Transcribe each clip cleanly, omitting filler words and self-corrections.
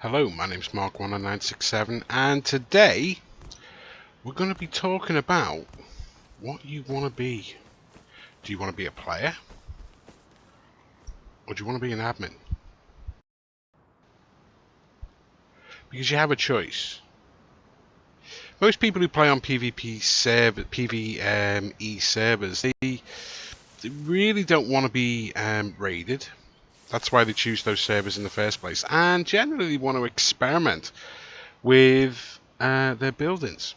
Hello, my name's Mark10967 and today we're going to be talking about what you want to be. Do you want to be a player? Or do you want to be an admin? Because you have a choice. Most people who play on PvP PvE servers, they really don't want to be raided. That's why they choose those servers in the first place, and generally want to experiment with their buildings.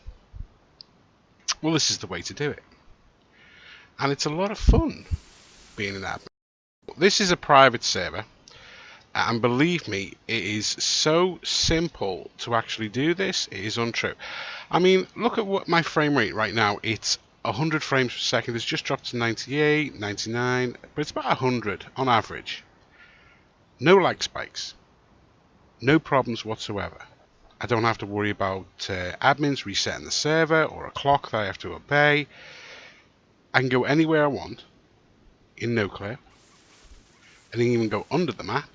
Well, this is the way to do it, and it's a lot of fun being an admin. This is a private server, and believe me, it is so simple to actually do this. It is untrue. I mean, look at what my frame rate right now. It's 100 frames per second. It's just dropped to 98, 99, but it's about 100 on average. No lag spikes, no problems whatsoever. I don't have to worry about admins resetting the server or a clock that I have to obey. I can go anywhere I want in no clip. I can even go under the map.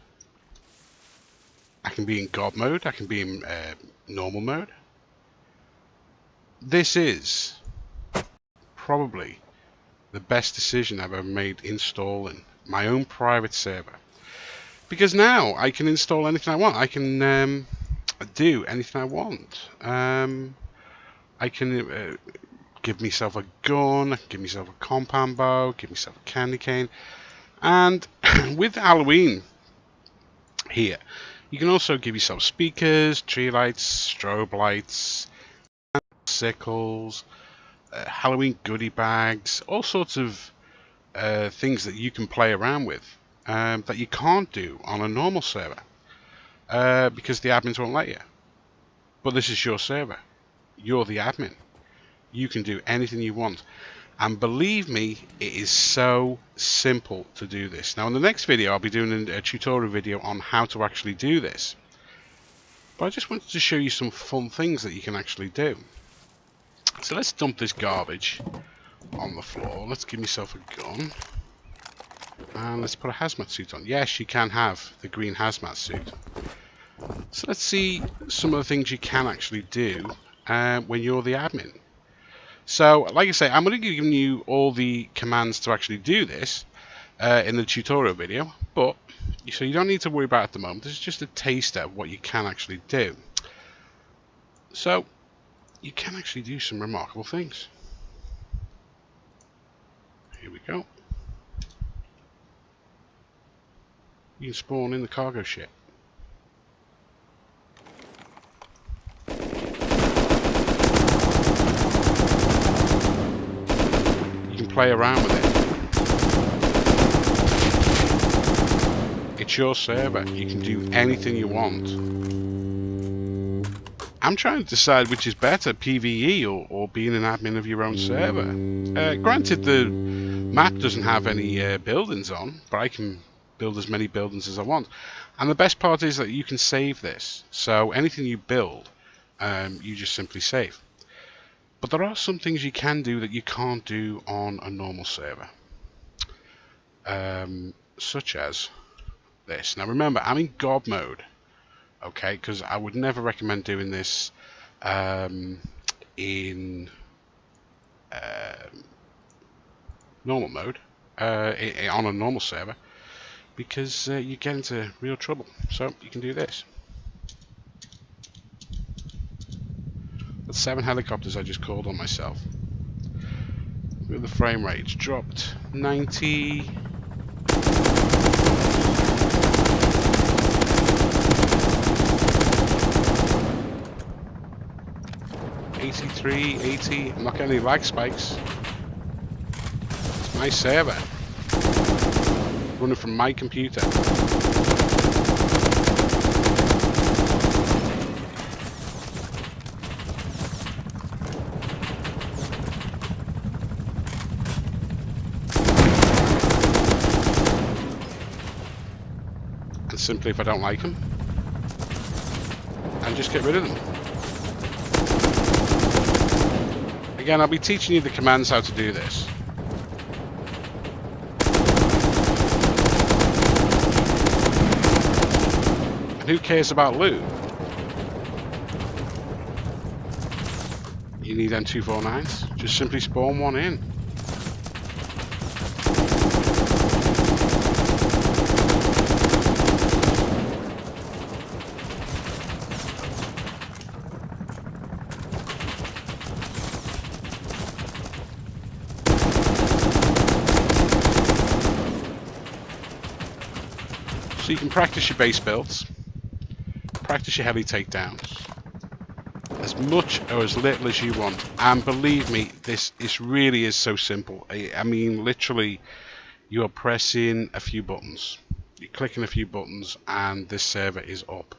I can be in God mode, I can be in normal mode. This is probably the best decision I've ever made installing my own private server. Because now I can install anything I want. I can do anything I want. I can give myself a gun, give myself a compound bow, give myself a candy cane. And with Halloween here, you can also give yourself speakers, tree lights, strobe lights, sickles, Halloween goodie bags, all sorts of things that you can play around with. That you can't do on a normal server because the admins won't let you. But this is your server. You're the admin. You can do anything you want. And believe me, it is so simple to do this. Now in the next video I'll be doing a tutorial video on how to actually do this. But I just wanted to show you some fun things that you can actually do. So let's dump this garbage on the floor. Let's give myself a gun. And let's put a hazmat suit on. Yes, you can have the green hazmat suit. So let's see some of the things you can actually do when you're the admin. So, like I say, I'm going to be giving you all the commands to actually do this in the tutorial video. But, so you don't need to worry about it at the moment. This is just a taster of what you can actually do. So, you can actually do some remarkable things. Here we go. You can spawn in the cargo ship. You can play around with it. It's your server. You can do anything you want. I'm trying to decide which is better, PvE or being an admin of your own server. Granted, the map doesn't have any buildings on, but I can build as many buildings as I want. And the best part is that you can save this. So anything you build, you just simply save. But there are some things you can do that you can't do on a normal server. Such as this. Now remember, I'm in God mode. Okay, because I would never recommend doing this in normal mode, on a normal server. Because you get into real trouble. So you can do this. That's 7 helicopters I just called on myself. With the frame rate dropped 90. 83, 80. I'm not getting any lag spikes. It's my server. Running from my computer. And simply, if I don't like them, I just get rid of them. Again, I'll be teaching you the commands how to do this. And who cares about loot? you need M249s. Just simply spawn one in. So you can practice your base builds, practice your heavy takedowns, as much or as little as you want. And believe me, this really is so simple. I mean, literally, you are pressing a few buttons, you're clicking a few buttons, and this server is up.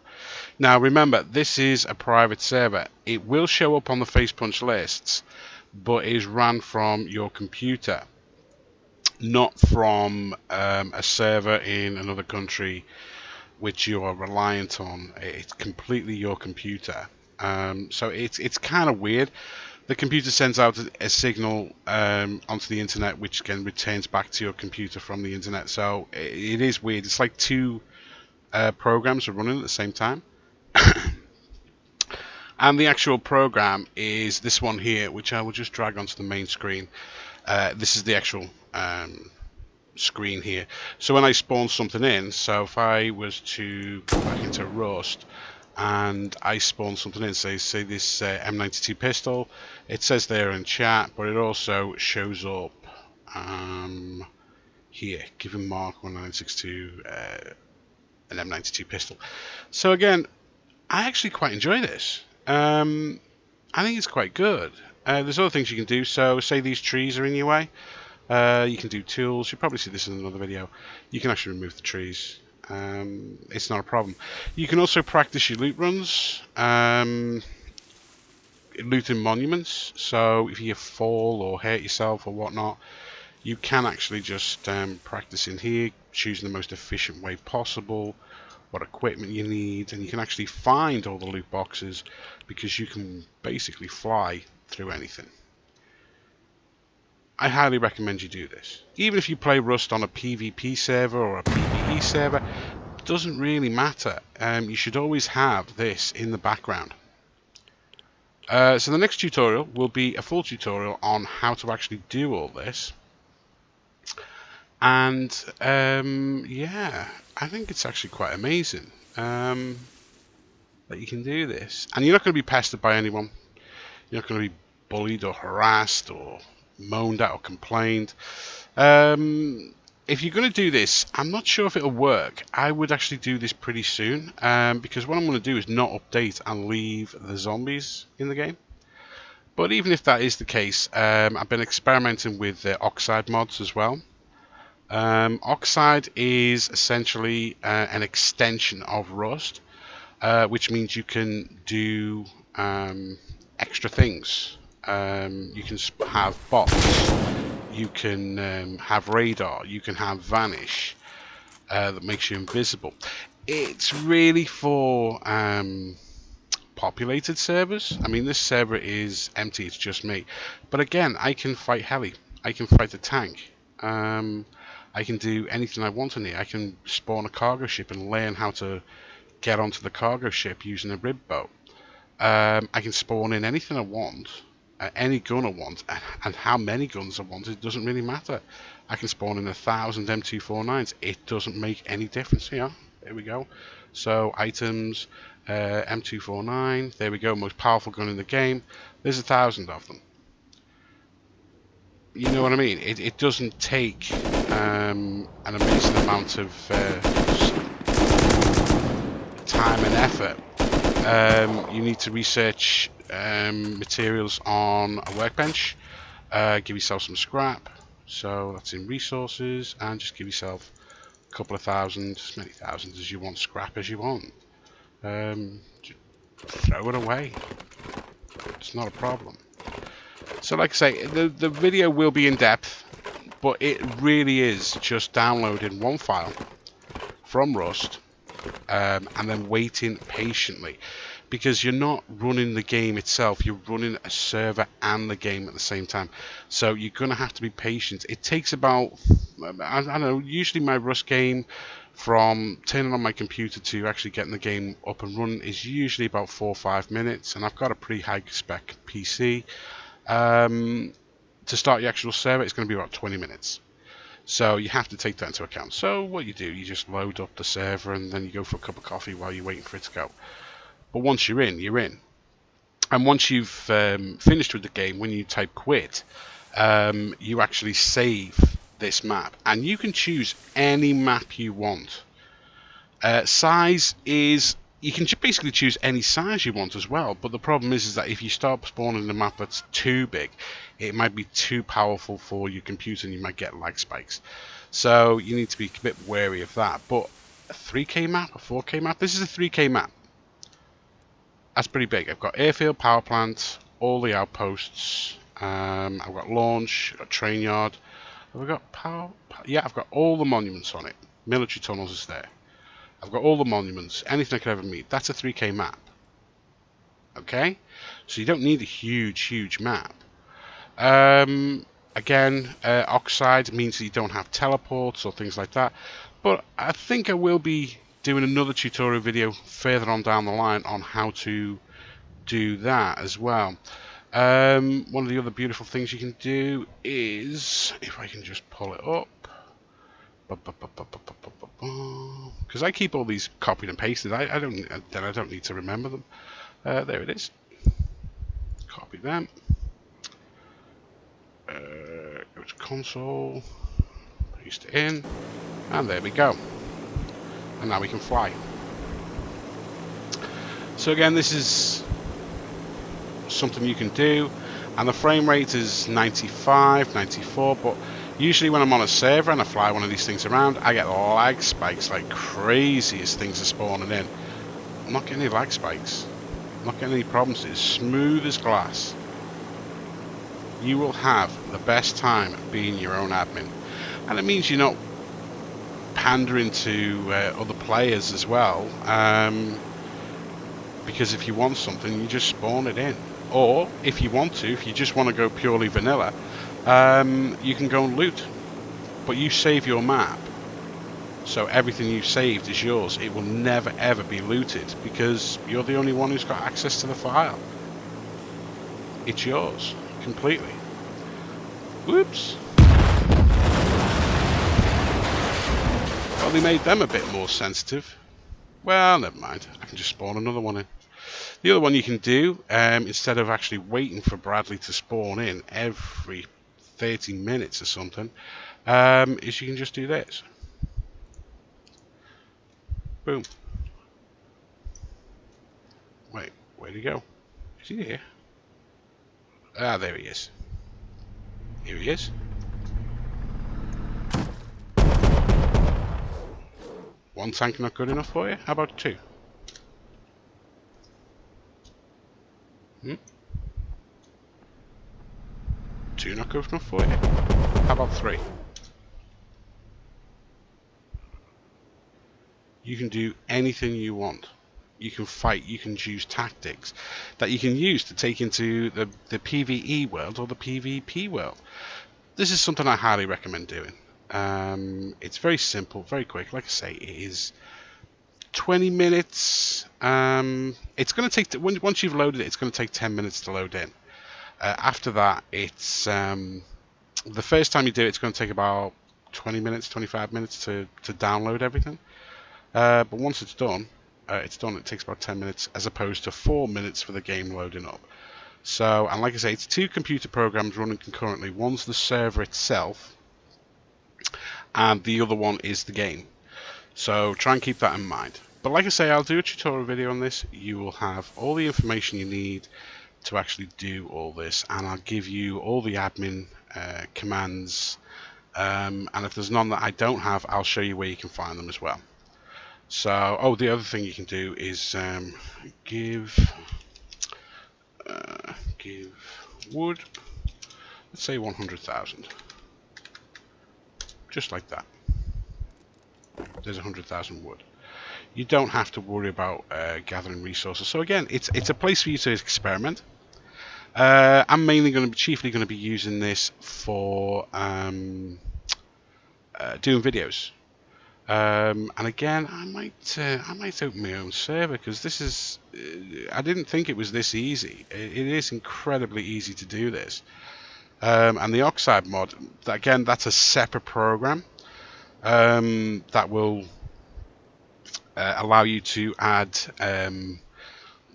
Now remember, this is a private server. It will show up on the FacePunch lists, but it is ran from your computer, not from a server in another country which you are reliant on. It's completely your computer. So it's kind of weird. The computer sends out a signal onto the internet, which again returns back to your computer from the internet. So it is weird. It's like two programs are running at the same time. And the actual program is this one here, which I will just drag onto the main screen. This is the actual screen here. So when I spawn something in, so if I was to go back into Rust and I spawn something in, say this M92 pistol, it says there in chat, but it also shows up here, given Mark 1962 an M92 pistol. So again, I actually quite enjoy this. I think it's quite good. There's other things you can do. So say these trees are in your way, you can do tools. You'll probably see this in another video. You can actually remove the trees. It's not a problem. You can also practice your loot runs, looting monuments. So if you fall or hurt yourself or whatnot, you can actually just practice in here, choosing the most efficient way possible, what equipment you need, and you can actually find all the loot boxes because you can basically fly through anything. I highly recommend you do this. Even if you play Rust on a PvP server or a PvE server, it doesn't really matter. You should always have this in the background. So the next tutorial will be a full tutorial on how to actually do all this. And yeah, I think it's actually quite amazing that you can do this. And you're not going to be pestered by anyone. You're not going to be bullied or harassed or moaned at or complained. If you're going to do this, I'm not sure if it'll work. I would actually do this pretty soon, because what I'm going to do is not update and leave the zombies in the game. But even if that is the case, I've been experimenting with Oxide mods as well. Oxide is essentially an extension of Rust, which means you can do extra things. You can have bots, you can have radar, you can have vanish that makes you invisible. It's really for populated servers. I mean, this server is empty, it's just me. But again, I can fight heli, I can fight the tank. I can do anything I want in here. I can spawn a cargo ship and learn how to get onto the cargo ship using a rib boat. I can spawn in anything I want, any gun I want, and how many guns I want, it doesn't really matter. I can spawn in 1,000 M249s. It doesn't make any difference here. There we go. So items, M249. There we go. Most powerful gun in the game. There's 1,000 of them. You know what I mean? It doesn't take an amazing amount of time and effort. You need to research materials on a workbench, give yourself some scrap, so that's in resources, and just give yourself a couple of thousand, as many thousands as you want, scrap as you want. Just throw it away. It's not a problem. So like I say, the video will be in depth, but it really is just downloading one file from Rust and then waiting patiently, because you're not running the game itself, you're running a server and the game at the same time. So you're going to have to be patient. It takes about, I don't know, usually my Rust game from turning on my computer to actually getting the game up and running is usually about 4 or 5 minutes, and I've got a pretty high spec PC. To start the actual server, it's going to be about 20 minutes. So you have to take that into account. So what you do, you just load up the server and then you go for a cup of coffee while you're waiting for it to go. But once you're in, you're in. And once you've finished with the game, when you type quit, you actually save this map. And you can choose any map you want. Size is... You can basically choose any size you want as well, but the problem is that if you start spawning a map that's too big, it might be too powerful for your computer and you might get lag spikes. So you need to be a bit wary of that. But a 3K map, a 4K map, this is a 3K map. That's pretty big. I've got airfield, power plant, all the outposts, I've got launch, I've got train yard, have I got power? Yeah, I've got all the monuments on it. Military tunnels is there. I've got all the monuments, anything I could ever meet. That's a 3K map. Okay? So you don't need a huge map. Again, Oxide means that you don't have teleports or things like that. But I think I will be doing another tutorial video further on down the line on how to do that as well. One of the other beautiful things you can do is, if I can just pull it up, because I keep all these copied and pasted. I don't need to remember them. There it is. Copy them. Go to console. Paste it in, and there we go. And now we can fly. So again, this is something you can do, and the frame rate is 95, 94, but usually when I'm on a server and I fly one of these things around, I get lag spikes like crazy as things are spawning in. I'm not getting any lag spikes. I'm not getting any problems. It's smooth as glass. You will have the best time being your own admin. And it means you're not pandering to other players as well. Because if you want something, you just spawn it in. Or, if you want to, if you just want to go purely vanilla, you can go and loot, but you save your map, so everything you saved is yours. It will never ever be looted because you're the only one who's got access to the file. It's yours completely. Whoops. Well, they made them a bit more sensitive. Well, never mind, I can just spawn another one in. The other one you can do, instead of actually waiting for Bradley to spawn in every 30 minutes or something, is you can just do this. Boom. Wait, where'd he go? Is he here? Ah, there he is. Here he is. One tank not good enough for you? How about two? Two not good enough for you? How about three? You can do anything you want. You can fight, you can choose tactics that you can use to take into the PvE world or the PvP world. This is something I highly recommend doing. It's very simple, very quick. Like I say, it is 20 minutes. It's going to take, once you've loaded it, it's going to take 10 minutes to load in. After that, it's the first time you do it, it's going to take about 20 minutes, 25 minutes to download everything. But once it's done. It takes about 10 minutes as opposed to 4 minutes for the game loading up. So, and like I say, it's two computer programs running concurrently. One's the server itself, and the other one is the game. So try and keep that in mind. But like I say, I'll do a tutorial video on this. You will have all the information you need to actually do all this, and I'll give you all the admin commands. And if there's none that I don't have, I'll show you where you can find them as well. So, oh, the other thing you can do is give wood, let's say 100,000, just like that. There's 100,000 wood. You don't have to worry about gathering resources. So again, it's a place for you to experiment. I'm mainly chiefly going to be using this for doing videos. And again, I might open my own server, because this is I didn't think it was this easy. It is incredibly easy to do this. And the Oxide mod, again, that's a separate program that will allow you to add.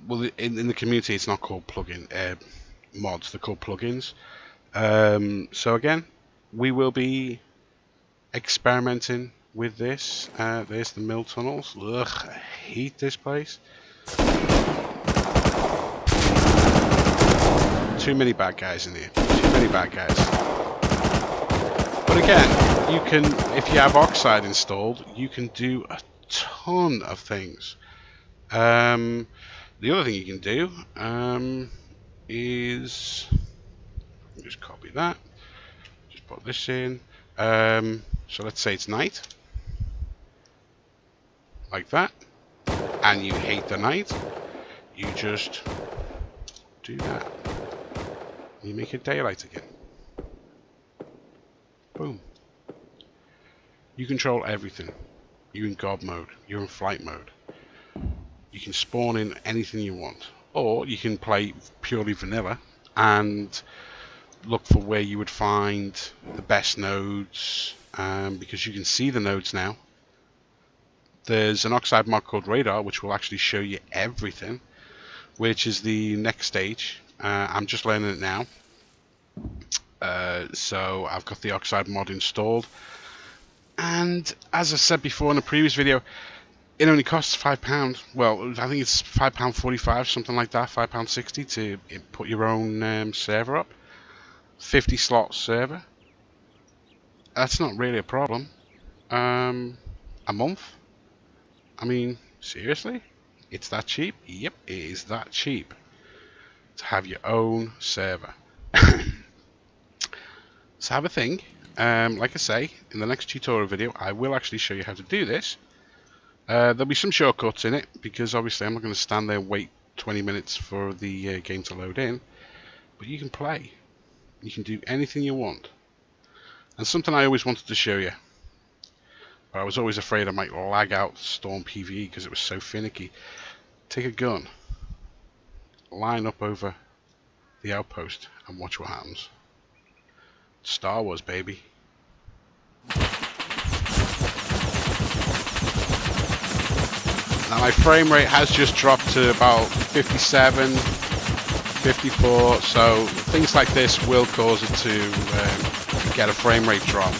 Well, in the community, it's not called plugin mods; they're called plugins. So again, we will be experimenting with this. There's the mill tunnels. Ugh, I hate this place. Too many bad guys in here. Too many bad guys. But again, you can, if you have Oxide installed, you can do a ton of things. The other thing you can do is just copy that. Just put this in. So let's say it's night, like that, and you hate the night. You just do that. You make it daylight again. Boom. You control everything. You're in God mode. You're in flight mode. You can spawn in anything you want, or you can play purely vanilla and look for where you would find the best nodes, because you can see the nodes now. There's an Oxide mod called Radar, which will actually show you everything, which is the next stage. I'm just learning it now. So I've got the Oxide mod installed, and as I said before in a previous video, it only costs £5. Well, I think it's £5.45, something like that, £5.60 to put your own server up. 50 slot server. That's not really a problem. A month? I mean, seriously? It's that cheap? Yep, it is that cheap to have your own server. So have a think. Like I say, in the next tutorial video, I will actually show you how to do this. There'll be some shortcuts in it, because obviously I'm not going to stand there and wait 20 minutes for the game to load in. But you can play. You can do anything you want. And something I always wanted to show you, but I was always afraid I might lag out Storm PvE because it was so finicky. Take a gun, line up over the outpost, and watch what happens. Star Wars, baby. Now my frame rate has just dropped to about 57, 54, so things like this will cause it to get a frame rate drop.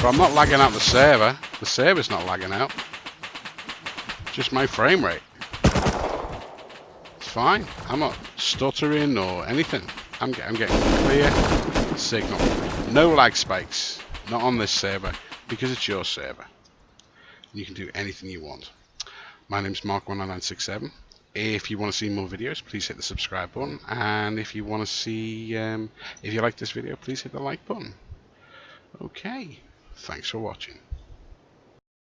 But I'm not lagging out the server. The server's not lagging out. Just my frame rate. It's fine. I'm not stuttering or anything. I'm getting clear signal. No lag spikes. Not on this server, because it's your server. You can do anything you want. My name's Mark19967. If you want to see more videos, please hit the subscribe button. And if you want to see, if you like this video, please hit the like button. Okay, thanks for watching.